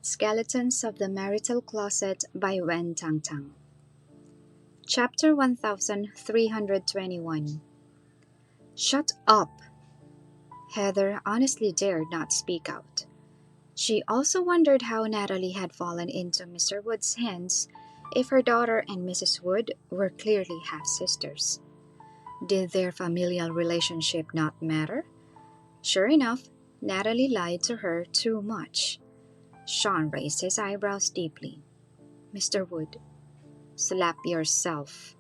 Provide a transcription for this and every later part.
Skeletons of the Marital Closet by Tang. Chapter 1321. Shut up! Heather honestly dared not speak out. She also wondered how Natalie had fallen into Mr. Wood's hands if her daughter and Mrs. Wood were clearly half-sisters. Did their familial relationship not matter? Sure enough, Natalie lied to her too much. Shawn raised his eyebrows deeply. Mr. Wood, slap yourself.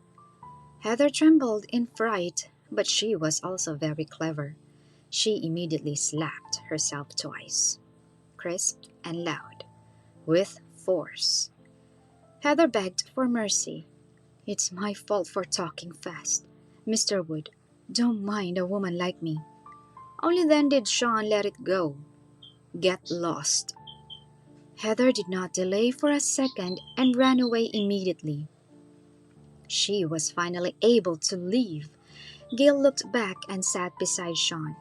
Heather trembled in fright, but she was also very clever. She immediately slapped herself twice, crisp and loud, with force. Heather begged for mercy. It's my fault for talking fast. Mr. Wood, don't mind a woman like me. Only then did Shawn let it go. Get lost. Heather did not delay for a second and ran away immediately. She was finally able to leave. Gale looked back and sat beside Shawn.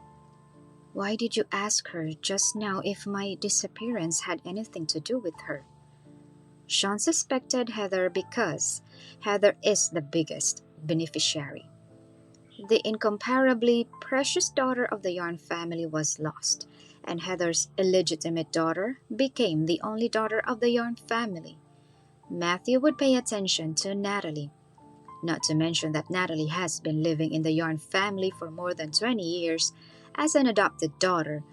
Why did you ask her just now if my disappearance had anything to do with her? Shawn suspected Heather because Heather is the biggest beneficiary. The incomparably precious daughter of the Yarn family was lost, and Heather's illegitimate daughter became the only daughter of the Yarn family. Matthew would pay attention to Natalie. Not to mention that Natalie has been living in the Yarn family for more than 20 years as an adopted daughter.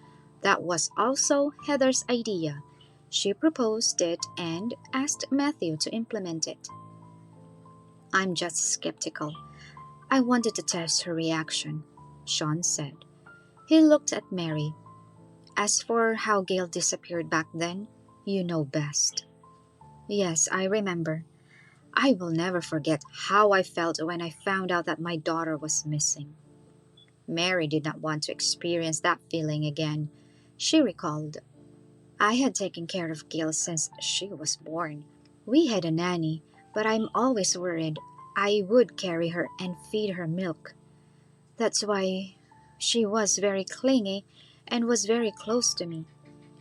That was also Heather's idea. She proposed it and asked Matthew to implement it. I'm just skeptical. I wanted to test her reaction, Shawn said. He looked at Mary. As for how Gale disappeared back then, you know best. Yes, I remember. I will never forget how I felt when I found out that my daughter was missing. Mary did not want to experience that feeling again. She recalled, I had taken care of Gale since she was born. We had a nanny, but I'm always worried I would carry her and feed her milk. That's why she was very clingy and was very close to me.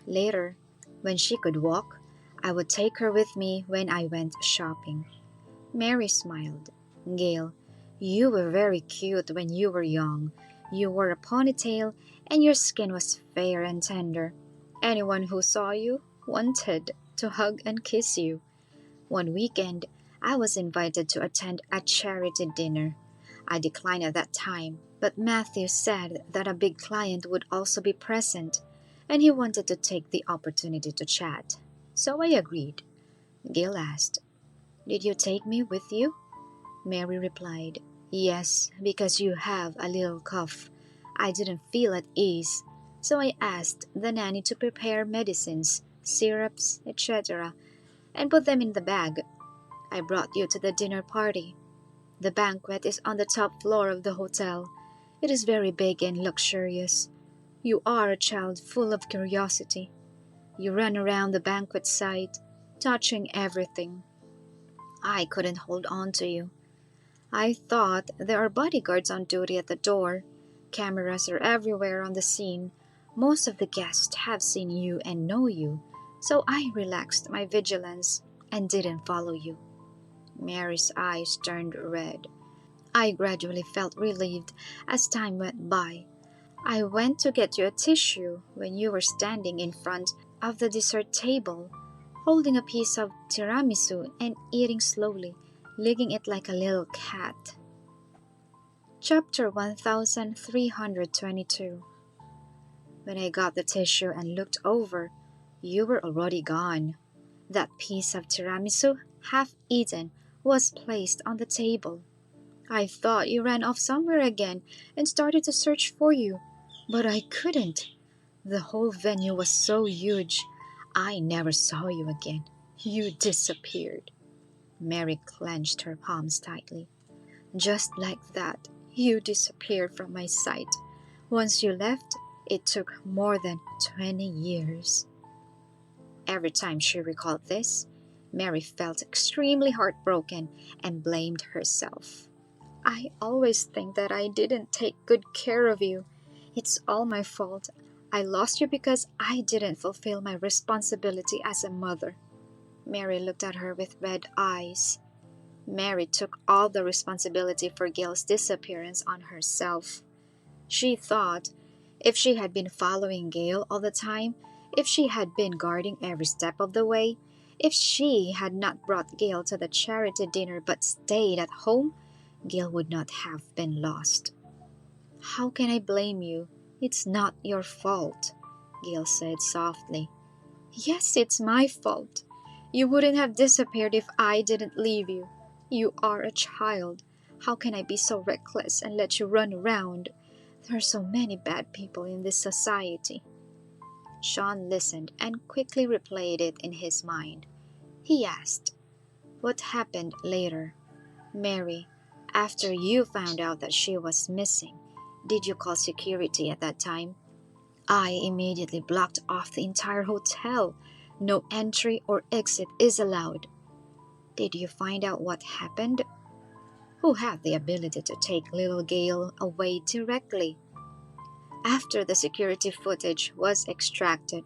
Later, when she could walk, I would take her with me when I went shopping. Mary smiled. Gale, you were very cute when you were young. You wore a ponytail and your skin was fair and tender. Anyone who saw you wanted to hug and kiss you. One weekend, I was invited to attend a charity dinner. I declined at that time, but Matthew said that a big client would also be present, and he wanted to take the opportunity to chat. So I agreed. Gale asked, Did you take me with you? Mary replied, Yes, because you have a little cough. I didn't feel at ease, so I asked the nanny to prepare medicines, syrups, etc., and put them in the bag. I brought you to the dinner party. The banquet is on the top floor of the hotel. It is very big and luxurious. You are a child full of curiosity. You ran around the banquet site, touching everything. I couldn't hold on to you. I thought there are bodyguards on duty at the door. Cameras are everywhere on the scene. Most of the guests have seen you and know you, so I relaxed my vigilance and didn't follow you. Mary's eyes turned red. I gradually felt relieved as time went by. I went to get you a tissue when you were standing in front of the dessert table, holding a piece of tiramisu and eating slowly, licking it like a little cat. Chapter 1322. When I got the tissue and looked over, you were already gone. That piece of tiramisu, half eaten, was placed on the table. I thought you ran off somewhere again and started to search for you, but I couldn't. The whole venue was so huge. I never saw you again. You disappeared. Mary clenched her palms tightly. Just like that, you disappeared from my sight. Once you left, it took more than 20 years. Every time she recalled this, Mary felt extremely heartbroken and blamed herself. I always think that I didn't take good care of you. It's all my fault. I lost you because I didn't fulfill my responsibility as a mother. Mary looked at her with red eyes. Mary took all the responsibility for Gale's disappearance on herself. She thought if she had been following Gale all the time, if she had been guarding every step of the way, if she had not brought Gale to the charity dinner but stayed at home, Gale would not have been lost. How can I blame you? It's not your fault, Gale said softly. Yes, it's my fault. You wouldn't have disappeared if I didn't leave you. You are a child. How can I be so reckless and let you run around? There are so many bad people in this society. Shawn listened and quickly replayed it in his mind. He asked, what happened later? Mary, after you found out that she was missing, did you call security at that time? I immediately blocked off the entire hotel. No entry or exit is allowed. Did you find out what happened? Who had the ability to take little Gale away directly? After the security footage was extracted,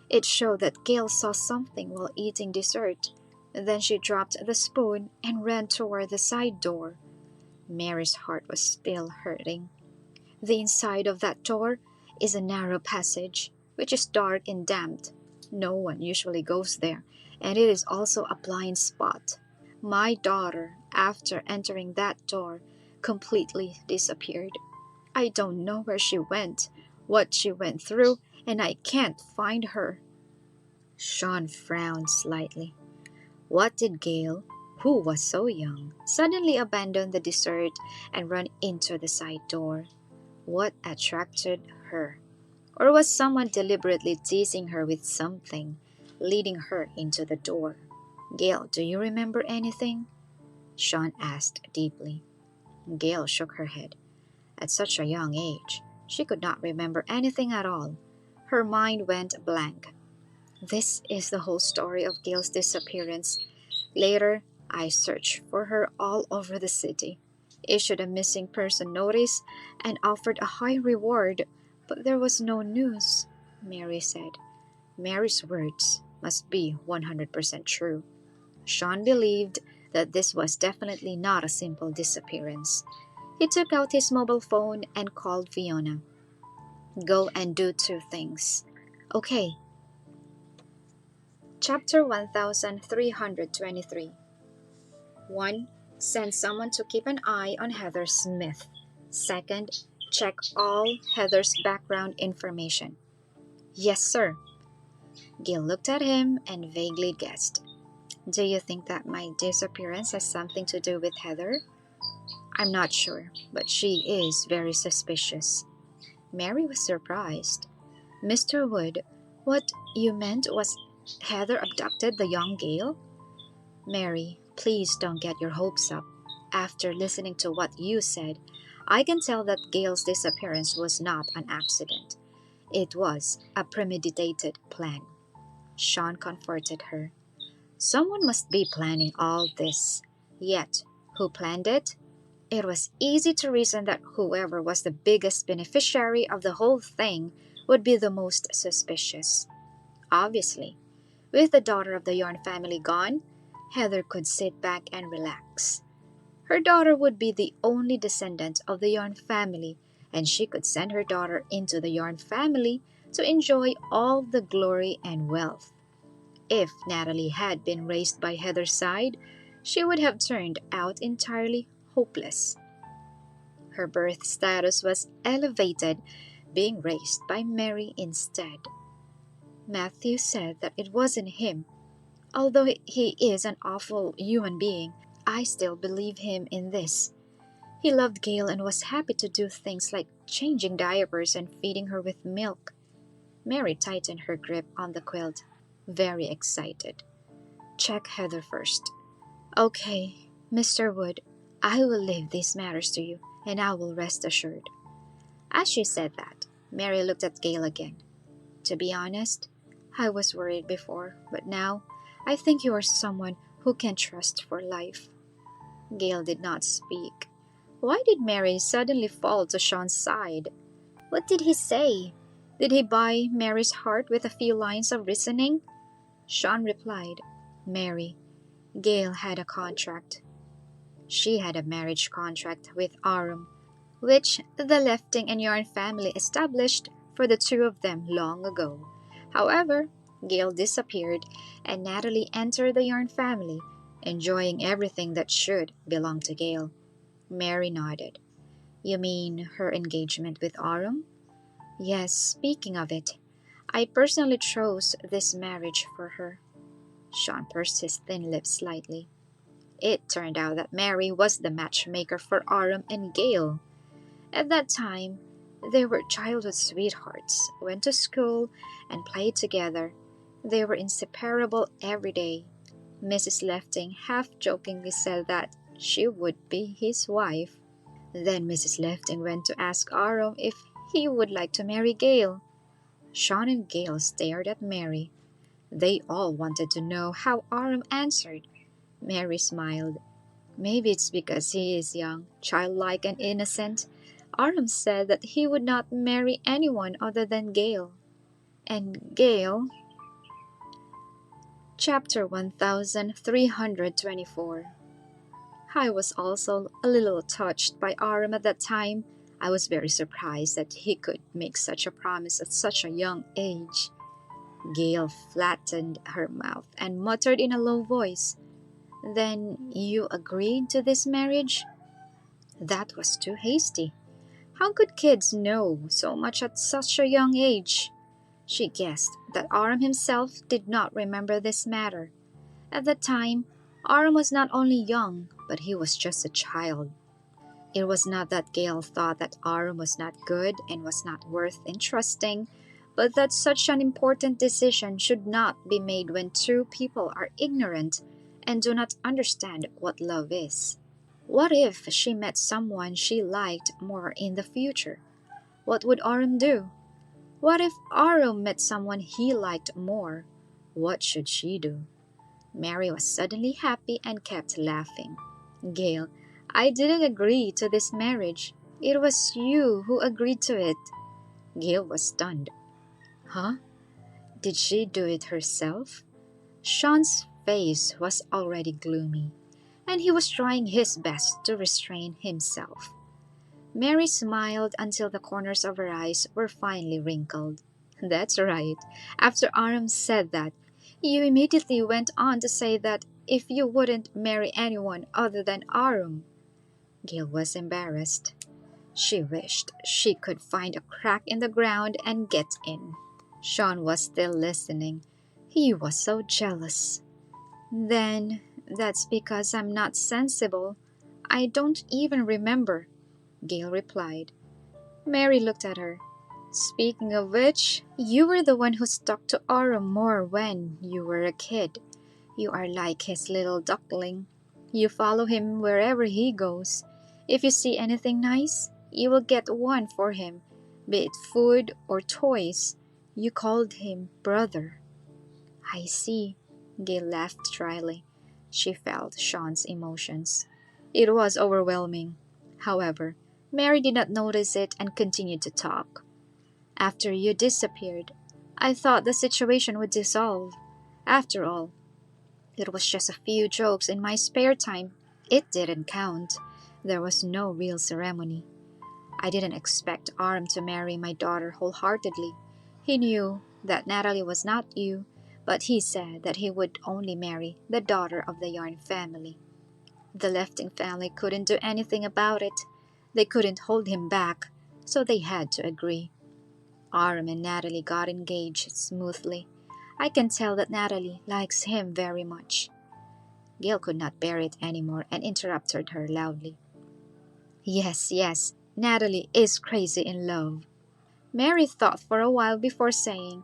it showed that Gale saw something while eating dessert. Then she dropped the spoon and ran toward the side door. Mary's heart was still hurting. The inside of that door is a narrow passage, which is dark and damp. No one usually goes there, and it is also a blind spot. My daughter, after entering that door, completely disappeared. I don't know where she went, what she went through, and I can't find her. Shawn frowned slightly. What did Gale, who was so young, suddenly abandon the dessert and run into the side door? What attracted her? Or was someone deliberately teasing her with something, leading her into the door? Gale, do you remember anything? Shawn asked deeply. Gale shook her head. At such a young age, she could not remember anything at all. Her mind went blank. This is the whole story of Gale's disappearance. Later, I searched for her all over the city, issued a missing person notice, and offered a high reward, but there was no news, Mary said. Mary's words must be 100% true. Shawn believed that this was definitely not a simple disappearance. He took out his mobile phone and called Fiona. Go and do two things. Okay. Chapter 1323. 1. Send someone to keep an eye on Heather Smith. 2. Check all Heather's background information. Yes, sir. Gale looked at him and vaguely guessed. Do you think that my disappearance has something to do with Heather? I'm not sure, but she is very suspicious. Mary was surprised. Mr. Wood, what you meant was Heather abducted the young Gale? Mary, please don't get your hopes up. After listening to what you said, I can tell that Gale's disappearance was not an accident. It was a premeditated plan. Shawn comforted her. Someone must be planning all this. Yet, who planned it? It was easy to reason that whoever was the biggest beneficiary of the whole thing would be the most suspicious. Obviously, with the daughter of the Yarn family gone, Heather could sit back and relax. Her daughter would be the only descendant of the Yarn family, and she could send her daughter into the Yarn family to enjoy all the glory and wealth. If Natalie had been raised by Heather's side, she would have turned out entirely hopeless. Her birth status was elevated, being raised by Mary instead. Matthew said that it wasn't him. Although he is an awful human being, I still believe him in this. He loved Gale and was happy to do things like changing diapers and feeding her with milk. Mary tightened her grip on the quilt, very excited. Check Heather first. Okay, Mr. Wood, I will leave these matters to you, and I will rest assured. As she said that, Mary looked at Gale again. To be honest, I was worried before, but now I think you are someone who can trust for life. Gale did not speak. Why did Mary suddenly fall to Shawn's side? What did he say? Did he buy Mary's heart with a few lines of reasoning? Shawn replied, Mary, Gale had a contract. She had a marriage contract with Arum, which the Lefting and Yarn family established for the two of them long ago. However, Gale disappeared and Natalie entered the Yarn family, enjoying everything that should belong to Gale. Mary nodded. You mean her engagement with Arum? Yes, speaking of it, I personally chose this marriage for her. Shawn pursed his thin lips slightly. It turned out that Mary was the matchmaker for Arum and Gale. At that time, they were childhood sweethearts, went to school, and played together. They were inseparable every day. Mrs. Lefting half-jokingly said that she would be his wife. Then Mrs. Lefting went to ask Arum if he would like to marry Gale. Shawn and Gale stared at Mary. They all wanted to know how Arum answered. Mary smiled. Maybe it's because he is young, childlike, and innocent. Arum said that he would not marry anyone other than Gale. And Gale... Chapter 1324. I was also a little touched by Arum at that time. I was very surprised that he could make such a promise at such a young age. Gale flattened her mouth and muttered in a low voice, Then you agreed to this marriage? That was too hasty. How could kids know so much at such a young age? She guessed that Arum himself did not remember this matter. At that time, Arum was not only young, but he was just a child. It was not that Gale thought that Arum was not good and was not worth entrusting, but that such an important decision should not be made when two people are ignorant and do not understand what love is. What if she met someone she liked more in the future? What would Arum do? What if Arum met someone he liked more? What should she do? Mary was suddenly happy and kept laughing. Gale, I didn't agree to this marriage. It was you who agreed to it. Gale was stunned. Huh? Did she do it herself? Shawn's face was already gloomy, and he was trying his best to restrain himself. Mary smiled until the corners of her eyes were finely wrinkled. That's right. After Aram said that, you immediately went on to say that if you wouldn't marry anyone other than Arum. Gale was embarrassed. She wished she could find a crack in the ground and get in. Shawn was still listening. He was so jealous. Then, that's because I'm not sensible. I don't even remember, Gale replied. Mary looked at her. Speaking of which, you were the one who stuck to Arum more when you were a kid. You are like his little duckling. You follow him wherever he goes. If you see anything nice, you will get one for him, be it food or toys. You called him brother. I see, Gale laughed dryly. She felt Shawn's emotions. It was overwhelming. However, Mary did not notice it and continued to talk. After you disappeared, I thought the situation would dissolve. After all, it was just a few jokes in my spare time. It didn't count. There was no real ceremony. I didn't expect Aram to marry my daughter wholeheartedly. He knew that Natalie was not you, but he said that he would only marry the daughter of the Yarn family. The Lefting family couldn't do anything about it. They couldn't hold him back, so they had to agree. Aram and Natalie got engaged smoothly. I can tell that Natalie likes him very much. Gale could not bear it anymore and interrupted her loudly. Yes, Natalie is crazy in love. Mary thought for a while before saying,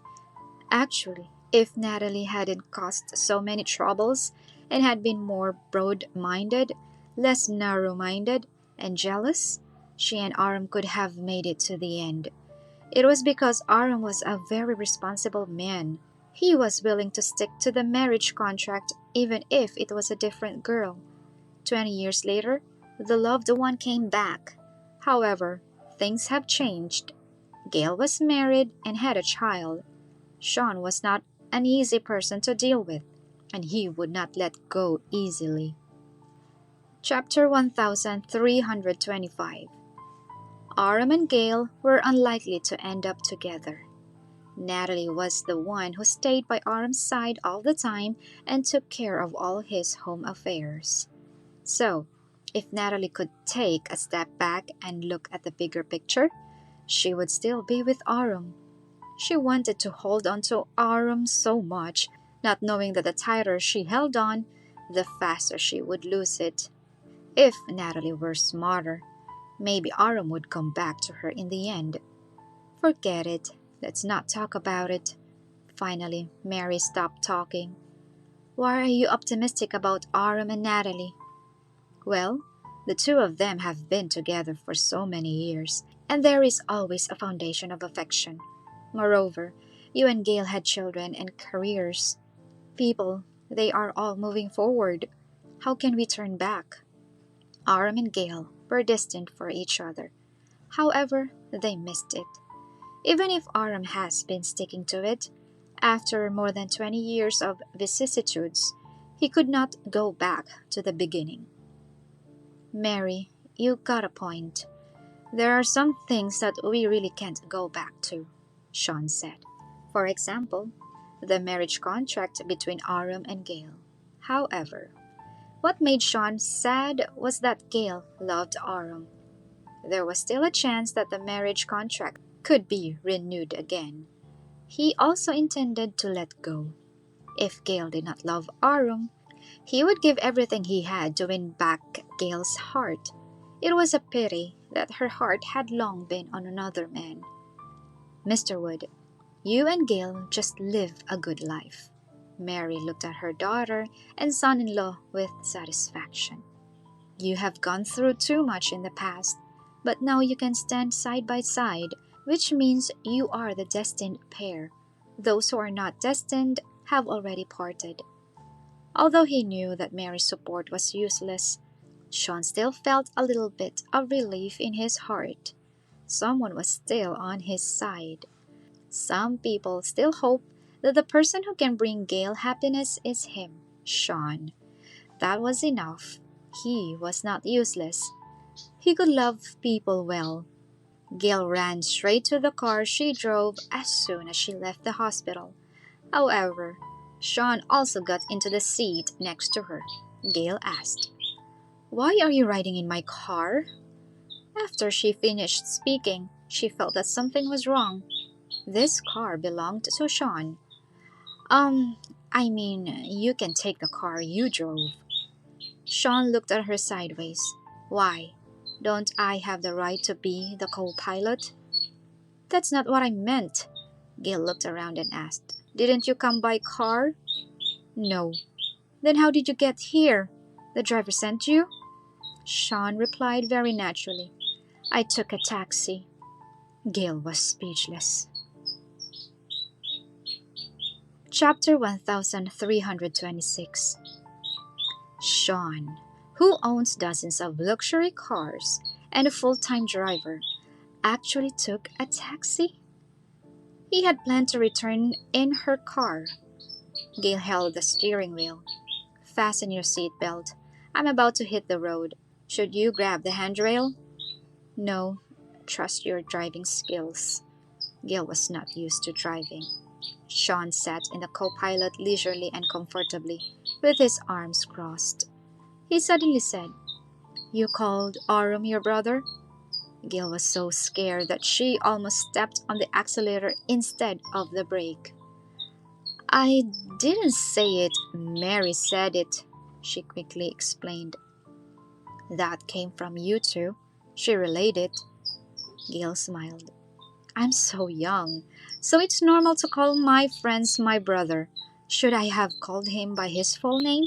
Actually, if Natalie hadn't caused so many troubles and had been more broad-minded, less narrow-minded, and jealous, she and Aram could have made it to the end. It was because Aram was a very responsible man. He was willing to stick to the marriage contract even if it was a different girl. 20 years later, the loved one came back. However, things have changed. Gale was married and had a child. Shawn was not an easy person to deal with, and he would not let go easily. Chapter 1325. Aram and Gale were unlikely to end up together. Natalie was the one who stayed by Aram's side all the time and took care of all his home affairs. So, if Natalie could take a step back and look at the bigger picture, she would still be with Aram. She wanted to hold on to Aram so much, not knowing that the tighter she held on, the faster she would lose it. If Natalie were smarter, maybe Aram would come back to her in the end. Forget it. Let's not talk about it. Finally, Mary stopped talking. Why are you optimistic about Aram and Natalie? Well, the two of them have been together for so many years, and there is always a foundation of affection. Moreover, you and Gale had children and careers. People, they are all moving forward. How can we turn back? Aram and Gale were destined for each other. However, they missed it. Even if Aram has been sticking to it, after more than 20 years of vicissitudes, he could not go back to the beginning. Mary, you got a point. There are some things that we really can't go back to, Shawn said. For example, the marriage contract between Aram and Gale. However, what made Shawn sad was that Gale loved Aram. There was still a chance that the marriage contract could be renewed again. He also intended to let go. If Gale did not love Aram, he would give everything he had to win back Gale's heart. It was a pity that her heart had long been on another man. Mr. Wood, you and Gale just live a good life. Mary looked at her daughter and son-in-law with satisfaction. You have gone through too much in the past, but now you can stand side by side, which means you are the destined pair. Those who are not destined have already parted. Although he knew that Mary's support was useless, Shawn still felt a little bit of relief in his heart. Someone was still on his side. Some people still hope that the person who can bring Gale happiness is him, Shawn. That was enough. He was not useless. He could love people well. Gale ran straight to the car she drove as soon as she left the hospital. However, Shawn also got into the seat next to her. Gale asked, "Why are you riding in my car?" After she finished speaking, she felt that something was wrong. This car belonged to Shawn. You can take the car you drove." Shawn looked at her sideways. "Why? Don't I have the right to be the co-pilot?" "That's not what I meant." Gale looked around and asked, "Didn't you come by car?" "No." "Then how did you get here? The driver sent you?" Shawn replied very naturally, "I took a taxi." Gale was speechless. Chapter 1326. Shawn, who owns dozens of luxury cars and a full-time driver, actually took a taxi? He had planned to return in her car. Gale held the steering wheel. "Fasten your seatbelt. I'm about to hit the road. Should you grab the handrail?" "No, trust your driving skills." Gale was not used to driving. Shawn sat in the co-pilot leisurely and comfortably, with his arms crossed. He suddenly said, "You called Aram your brother?" Gale was so scared that she almost stepped on the accelerator instead of the brake. "I didn't say it, Mary said it," she quickly explained. "That came from you two," she relayed it. Gale smiled. "I'm so young, so it's normal to call my friends my brother. Should I have called him by his full name?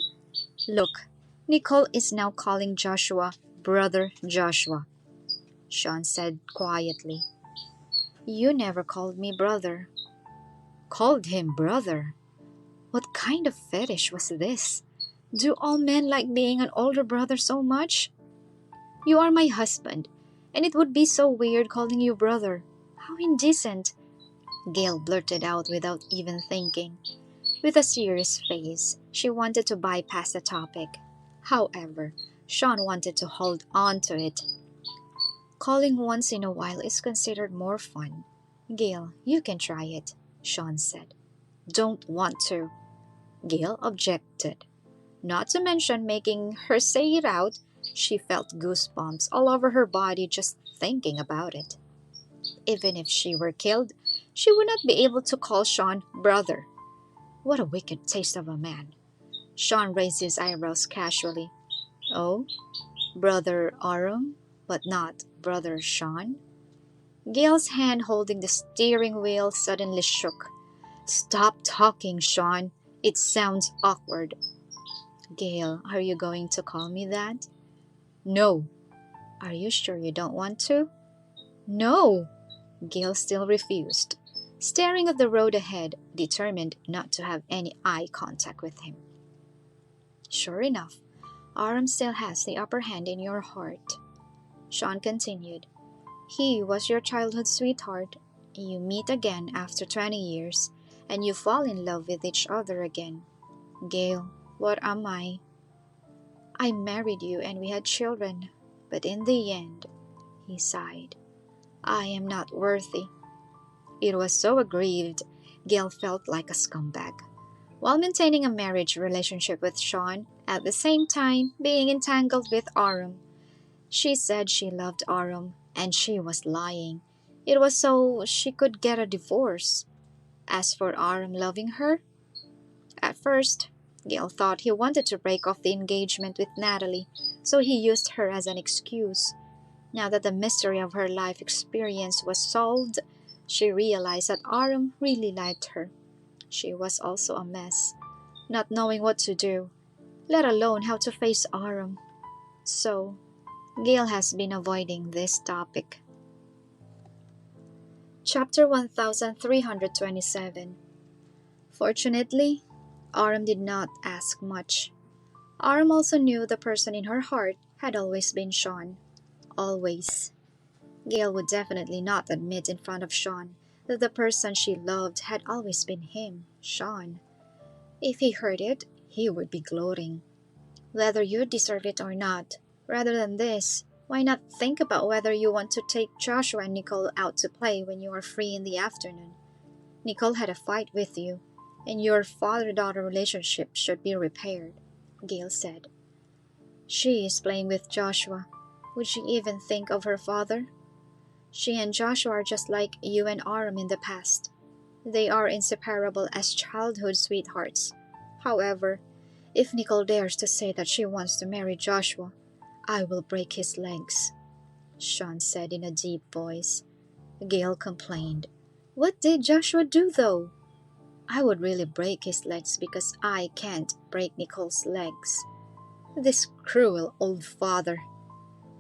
Look, Nicole is now calling Joshua Brother Joshua," Shawn said quietly. "You never called me brother." Called him brother? What kind of fetish was this? Do all men like being an older brother so much? "You are my husband, and it would be so weird calling you brother. How indecent, Gale blurted out without even thinking. With a serious face, she wanted to bypass the topic. However, Shawn wanted to hold on to it. Calling once in a while is considered more fun. Gale, you can try it, Shawn said. Don't want to, Gale objected. Not to mention making her say it out, she felt goosebumps all over her body just thinking about it. Even if she were killed, she would not be able to call Shawn brother. What a wicked taste of a man. Shawn raised his eyebrows casually. Oh, Brother Arum, but not Brother Shawn? Gale's hand holding the steering wheel suddenly shook. Stop talking, Shawn. It sounds awkward. Gale, are you going to call me that? No. Are you sure you don't want to? No. Gale still refused, staring at the road ahead, determined not to have any eye contact with him. Sure enough, Aram still has the upper hand in your heart, Shawn continued. He was your childhood sweetheart. You meet again after 20 years, and you fall in love with each other again. Gale, what am I? I married you and we had children, but in the end, he sighed, I am not worthy. It was so aggrieved, Gale felt like a scumbag. While maintaining a marriage relationship with Shawn, at the same time being entangled with Arum. She said she loved Arum, and she was lying. It was so she could get a divorce. As for Arum loving her, at first, Gale thought he wanted to break off the engagement with Natalie, so he used her as an excuse. Now that the mystery of her life experience was solved, she realized that Arum really liked her. She was also a mess, not knowing what to do, let alone how to face Arum. So, Gale has been avoiding this topic. Chapter 1327. Fortunately, Arum did not ask much. Arum also knew the person in her heart had always been Shawn. Always. Gale would definitely not admit in front of Shawn that the person she loved had always been him, Shawn. If he heard it, he would be gloating. Whether you deserve it or not, rather than this, why not think about whether you want to take Joshua and Nicole out to play when you are free in the afternoon? Nicole had a fight with you, and your father-daughter relationship should be repaired, Gale said. She is playing with Joshua. Would she even think of her father? She and Joshua are just like you and Aram in the past. They are inseparable as childhood sweethearts. However, if Nicole dares to say that she wants to marry Joshua, I will break his legs, Shawn said in a deep voice. Gale complained. What did Joshua do though? I would really break his legs because I can't break Nicole's legs. This cruel old father.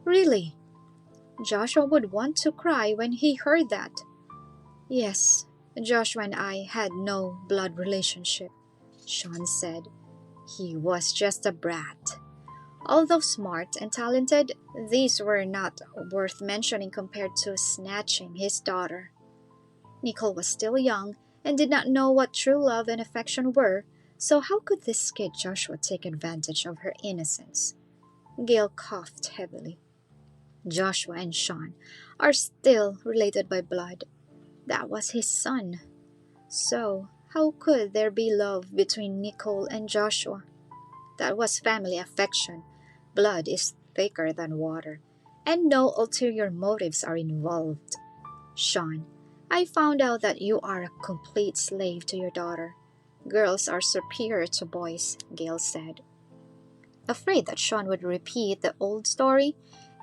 Really? Joshua would want to cry when he heard that. Yes, Joshua and I had no blood relationship, Shawn said. He was just a brat. Although smart and talented, these were not worth mentioning compared to snatching his daughter. Nicole was still young and did not know what true love and affection were, so how could this kid Joshua take advantage of her innocence? Gale coughed heavily. Joshua and Shawn are still related by blood. That was his son. So, how could there be love between Nicole and Joshua? That was family affection. Blood is thicker than water, and no ulterior motives are involved. Shawn, I found out that you are a complete slave to your daughter. Girls are superior to boys, Gale said. Afraid that Shawn would repeat the old story,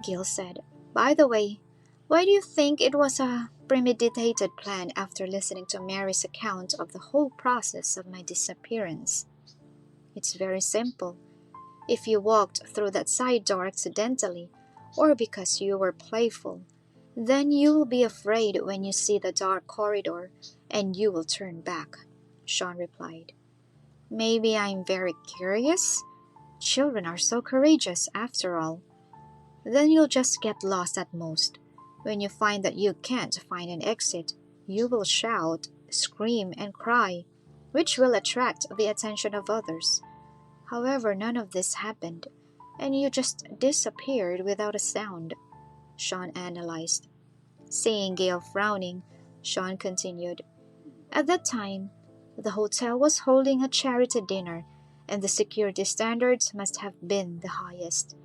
Gale said, By the way, why do you think it was a premeditated plan after listening to Mary's account of the whole process of my disappearance? It's very simple. If you walked through that side door accidentally, or because you were playful, then you will be afraid when you see the dark corridor, and you will turn back, Shawn replied. Maybe I'm very curious? Children are so courageous, after all. Then you'll just get lost at most. When you find that you can't find an exit, you will shout, scream, and cry, which will attract the attention of others. However, none of this happened, and you just disappeared without a sound, Shawn analyzed. Seeing Gale frowning, Shawn continued, At that time, the hotel was holding a charity dinner, and the security standards must have been the highest.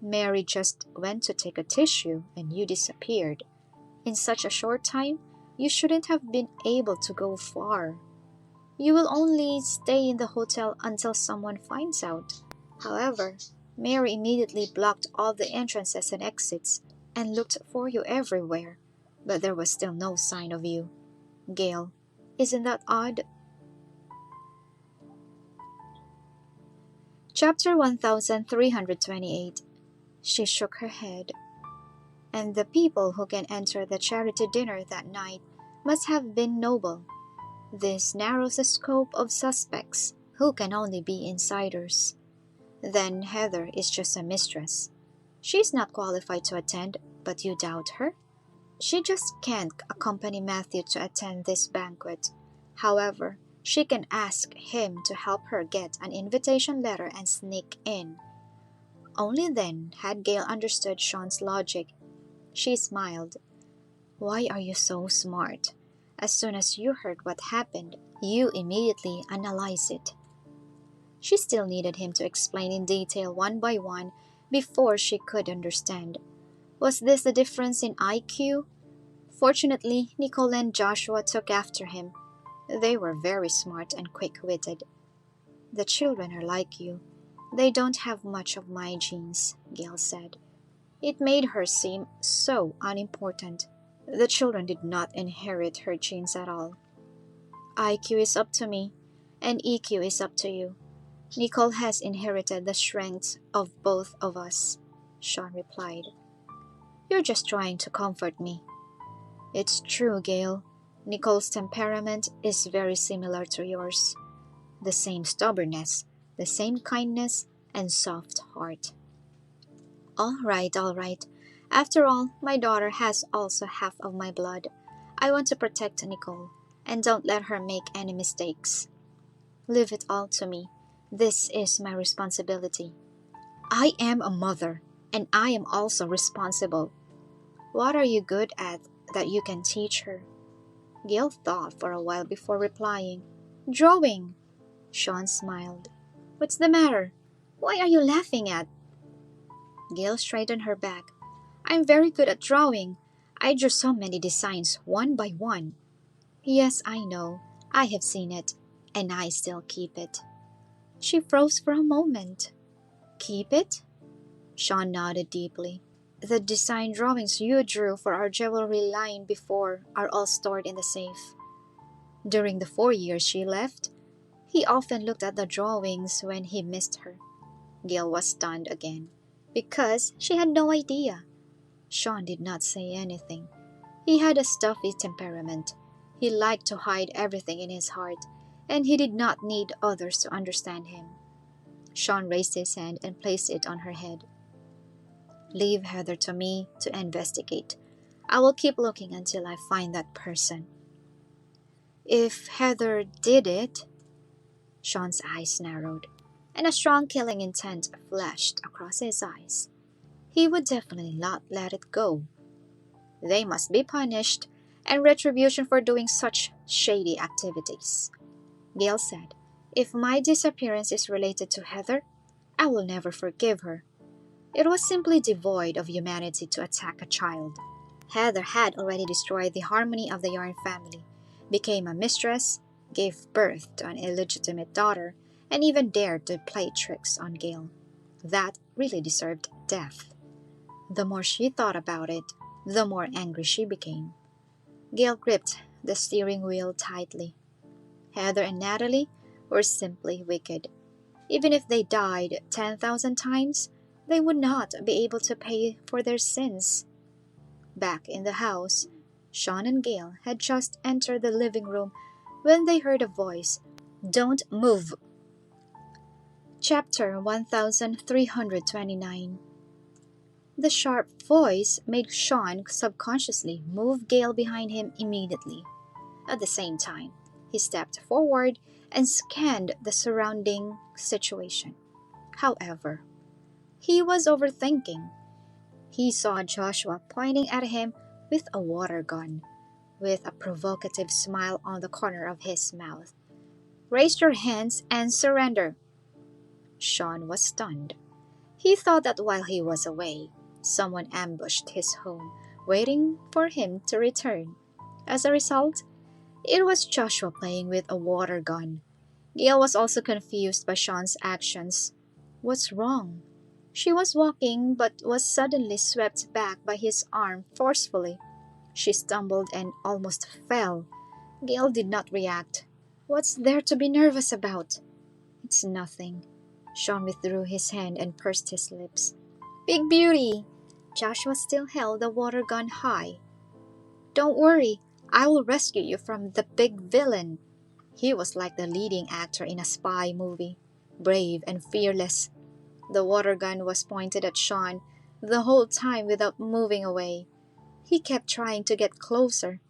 Mary just went to take a tissue, and you disappeared. In such a short time, you shouldn't have been able to go far. You will only stay in the hotel until someone finds out. However, Mary immediately blocked all the entrances and exits and looked for you everywhere, but there was still no sign of you. Gale, isn't that odd? Chapter 1328. She shook her head. And the people who can enter the charity dinner that night must have been noble. This narrows the scope of suspects, who can only be insiders. Then Heather is just a mistress. She's not qualified to attend, but you doubt her? She just can't accompany Matthew to attend this banquet. However, she can ask him to help her get an invitation letter and sneak in. Only then had Gale understood Shawn's logic. She smiled. Why are you so smart? As soon as you heard what happened, you immediately analyzed it. She still needed him to explain in detail one by one before she could understand. Was this the difference in IQ? Fortunately, Nicole and Joshua took after him. They were very smart and quick-witted. The children are like you. They don't have much of my genes, Gale said. It made her seem so unimportant. The children did not inherit her genes at all. IQ is up to me, and EQ is up to you. Nicole has inherited the strengths of both of us, Shawn replied. You're just trying to comfort me. It's true, Gale. Nicole's temperament is very similar to yours. The same stubbornness, the same kindness, and soft heart. All right. After all, my daughter has also half of my blood. I want to protect Nicole, and don't let her make any mistakes. Leave it all to me. This is my responsibility. I am a mother, and I am also responsible. What are you good at that you can teach her? Gale thought for a while before replying. Drawing. Shawn smiled. What's the matter? Why are you laughing at? Gale straightened her back. I'm very good at drawing. I drew so many designs one by one. Yes, I know. I have seen it, and I still keep it. She froze for a moment. Keep it? Shawn nodded deeply. The design drawings you drew for our jewelry line before are all stored in the safe. During the 4 years she left, he often looked at the drawings when he missed her. Gale was stunned again, because she had no idea. Shawn did not say anything. He had a stuffy temperament. He liked to hide everything in his heart, and he did not need others to understand him. Shawn raised his hand and placed it on her head. Leave Heather to me to investigate. I will keep looking until I find that person. If Heather did it, Shawn's eyes narrowed, and a strong killing intent flashed across his eyes. He would definitely not let it go. They must be punished, and retribution for doing such shady activities. Gale said, If my disappearance is related to Heather, I will never forgive her. It was simply devoid of humanity to attack a child. Heather had already destroyed the harmony of the Yarn family, became a mistress, gave birth to an illegitimate daughter, and even dared to play tricks on Gale. That really deserved death. The more she thought about it, the more angry she became. Gale gripped the steering wheel tightly. Heather and Natalie were simply wicked. Even if they died 10,000 times, they would not be able to pay for their sins. Back in the house, Shawn and Gale had just entered the living room when they heard a voice. Don't move. Chapter 1329. The sharp voice made Shawn subconsciously move Gale behind him immediately. At the same time, he stepped forward and scanned the surrounding situation. However, he was overthinking. He saw Joshua pointing at him with a water gun, with a provocative smile on the corner of his mouth. "Raise your hands and surrender." Shawn was stunned. He thought that while he was away, someone ambushed his home, waiting for him to return. As a result, it was Joshua playing with a water gun. Gale was also confused by Shawn's actions. What's wrong? She was walking but was suddenly swept back by his arm forcefully. She stumbled and almost fell. Gale did not react. What's there to be nervous about? It's nothing. Shawn withdrew his hand and pursed his lips. Big beauty! Joshua still held the water gun high. Don't worry, I will rescue you from the big villain. He was like the leading actor in a spy movie, brave and fearless. The water gun was pointed at Shawn the whole time without moving away. He kept trying to get closer.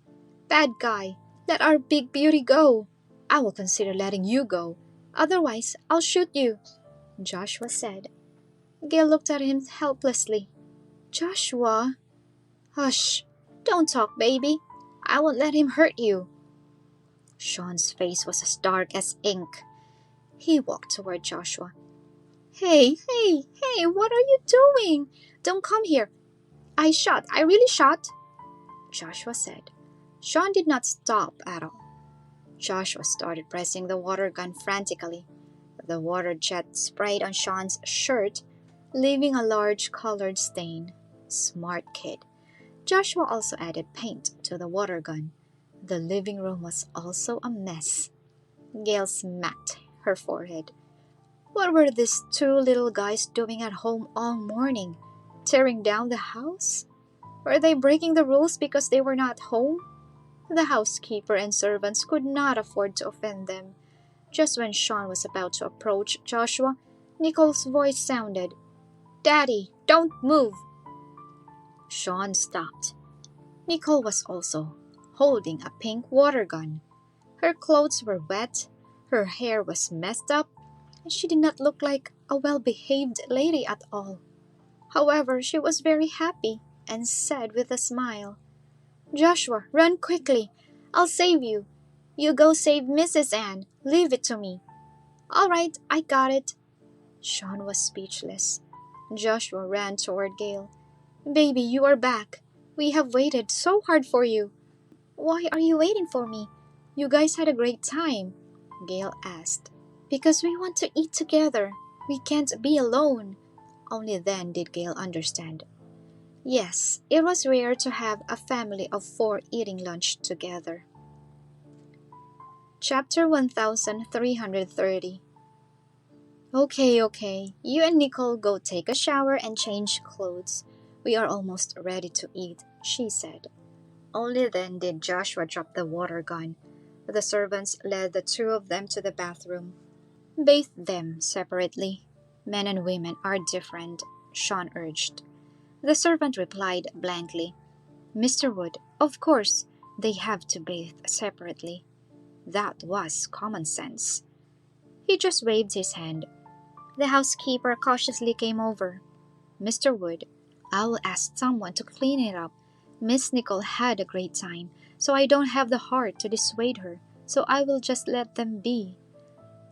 Bad guy, let our big beauty go. I will consider letting you go. Otherwise, I'll shoot you, Joshua said. Gale looked at him helplessly. Joshua? Hush, don't talk, baby. I won't let him hurt you. Shawn's face was as dark as ink. He walked toward Joshua. Hey, what are you doing? Don't come here. I really shot, Joshua said. Shawn did not stop at all. Joshua started pressing the water gun frantically. The water jet sprayed on Shawn's shirt, leaving a large colored stain. Smart kid. Joshua also added paint to the water gun. The living room was also a mess. Gale smacked her forehead. What were these two little guys doing at home all morning? Tearing down the house? Were they breaking the rules because they were not home? The housekeeper and servants could not afford to offend them. Just when Shawn was about to approach Joshua, Nicole's voice sounded. Daddy, don't move! Shawn stopped. Nicole was also holding a pink water gun. Her clothes were wet, her hair was messed up, and she did not look like a well-behaved lady at all. However, she was very happy and said with a smile, Joshua, run quickly. I'll save you. You go save Mrs. Ann. Leave it to me. All right, I got it. Shawn was speechless. Joshua ran toward Gale. Baby, you are back. We have waited so hard for you. Why are you waiting for me? You guys had a great time, Gale asked. Because we want to eat together. We can't be alone. Only then did Gale understand. Yes, it was rare to have a family of 4 eating lunch together. Chapter 1330. Okay. You and Nicole go take a shower and change clothes. We are almost ready to eat, she said. Only then did Joshua drop the water gun. The servants led the 2 of them to the bathroom. Bathe them separately. Men and women are different, Shawn urged. The servant replied blankly, Mr. Wood, of course, they have to bathe separately. That was common sense. He just waved his hand. The housekeeper cautiously came over. Mr. Wood, I will ask someone to clean it up. Miss Nicole had a great time, so I don't have the heart to dissuade her, so I will just let them be.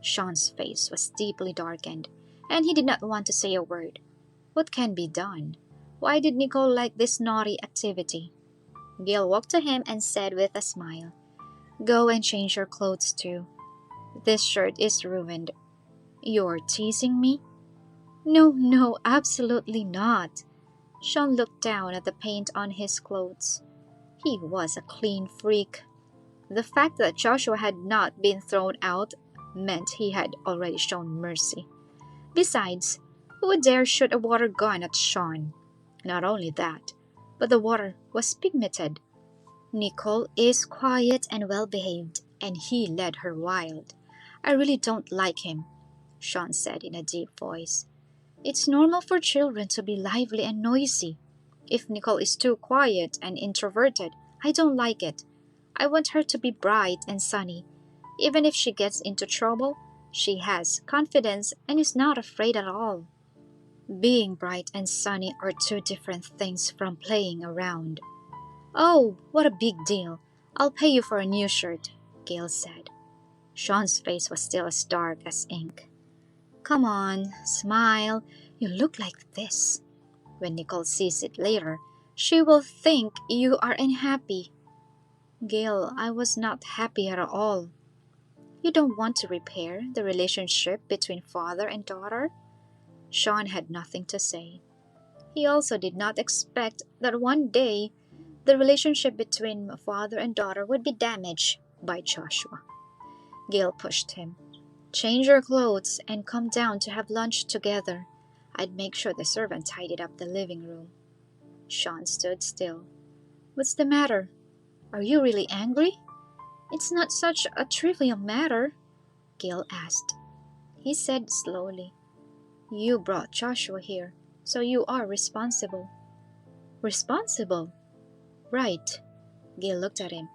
Shawn's face was deeply darkened, and he did not want to say a word. What can be done? Why did Nicole like this naughty activity? Gale walked to him and said with a smile, Go and change your clothes too. This shirt is ruined. You're teasing me? No, absolutely not. Shawn looked down at the paint on his clothes. He was a clean freak. The fact that Joshua had not been thrown out meant he had already shown mercy. Besides, who would dare shoot a water gun at Shawn? Not only that, but the water was pigmented. Nicole is quiet and well-behaved, and he led her wild. I really don't like him, Shawn said in a deep voice. It's normal for children to be lively and noisy. If Nicole is too quiet and introverted, I don't like it. I want her to be bright and sunny. Even if she gets into trouble, she has confidence and is not afraid at all. Being bright and sunny are two different things from playing around. Oh, what a big deal. I'll pay you for a new shirt, Gale said. Shawn's face was still as dark as ink. Come on, smile. You look like this. When Nicole sees it later, she will think you are unhappy. Gale, I was not happy at all. You don't want to repair the relationship between father and daughter? Shawn had nothing to say. He also did not expect that one day the relationship between father and daughter would be damaged by Joshua. Gale pushed him. Change your clothes and come down to have lunch together. I'd make sure the servant tidied up the living room. Shawn stood still. What's the matter? Are you really angry? It's not such a trivial matter, Gale asked. He said slowly, You brought Joshua here, so you are responsible. Responsible? Right. Gale looked at him.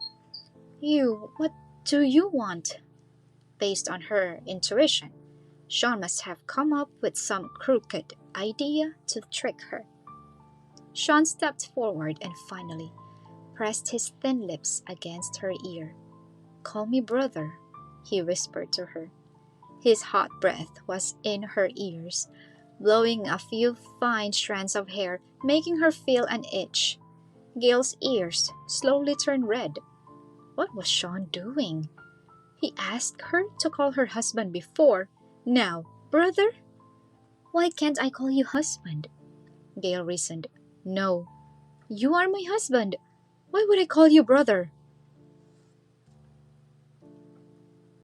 What do you want? Based on her intuition, Shawn must have come up with some crooked idea to trick her. Shawn stepped forward and finally pressed his thin lips against her ear. Call me brother, he whispered to her. His hot breath was in her ears, blowing a few fine strands of hair, making her feel an itch. Gale's ears slowly turned red. What was Shawn doing? He asked her to call her husband before. Now, brother? Why can't I call you husband? Gale reasoned. No. You are my husband. Why would I call you brother?